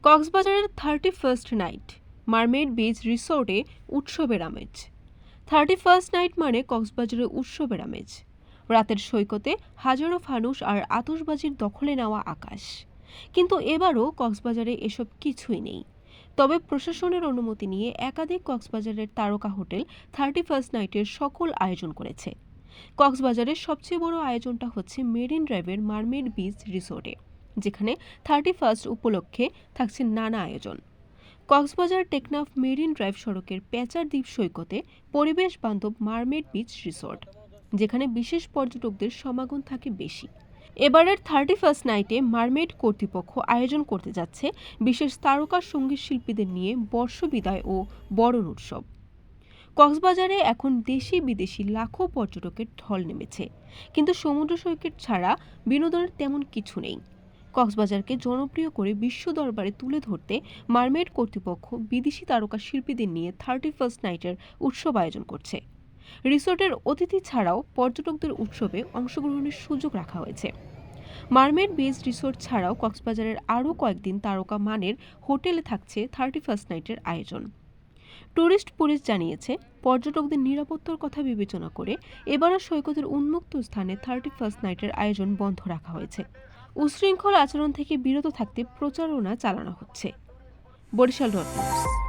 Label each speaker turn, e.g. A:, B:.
A: কক্সবাজারের 31st night mermaid beach রিসোর্টে উৎসবের আমেজ। 31st নাইট মানে কক্সবাজারে উৎসবের আমেজ। রাতের সৈকতে হাজারো ফানুস আর আতশবাজির দখলে নেওয়া আকাশ। কিন্তু এবারও কক্সবাজারে এসব কিছুই নেই। তবে প্রশাসনের অনুমতি নিয়ে একাধিক কক্সবাজারের তারকা হোটেল 31st নাইটের সকল আয়োজন করেছে। কক্সবাজারের সবচেয়ে বড় আয়োজনটা হচ্ছে মেরিন ড্রাইভের মারমেড বিচ রিসোর্টে, যেখানে 31st উপলক্ষে থাকছে নানা আয়োজন। কক্সবাজার টেকনাফ মেরিন ড্রাইভ সড়কের পেঁচার দ্বীপ সৈকতে পরিবেশ বান্ধব মারমেড বিচ রিসোর্ট, যেখানে বিশেষ পর্যটকদের সমাগম থাকে বেশি। এবারের 31st নাইটে মারমেড কর্তৃপক্ষ আয়োজন করতে যাচ্ছে বিশেষ তারকা সঙ্গীত শিল্পীদের নিয়ে বর্ষবিদায় ও বরণ উৎসব। কক্সবাজারে এখন দেশি বিদেশি লাখো পর্যটকের ঢল নেমেছে, কিন্তু সমুদ্র সৈকত ছাড়া বিনোদনের তেমন কিছু নেই। কক্সবাজারকে জনপ্রিয় করে বিশ্ব দরবারে তুলে ধরতে মারমেড কর্তৃপক্ষ বিদেশি তারকা শিল্পীদের নিয়ে 31st নাইটের উৎসব আয়োজন করছে। রিসোর্টের অতিথি ছাড়াও পর্যটকদের উৎসবে অংশগ্রহণের সুযোগ রাখা হয়েছে। মারমেড বিচ রিসোর্ট ছাড়াও কক্সবাজারের আরও কয়েকদিন তারকা মানের হোটেলে থাকছে 31st নাইটের আয়োজন। ট্যুরিস্ট পুলিশ জানিয়েছে, পর্যটকদের নিরাপত্তার কথা বিবেচনা করে এবারও সৈকতের উন্মুক্ত স্থানে 31st নাইটের আয়োজন বন্ধ রাখা হয়েছে। উশৃঙ্খল আচরণ থেকে বিরত থাকতে প্রচারণা চালানো হচ্ছে। Barishal dot news.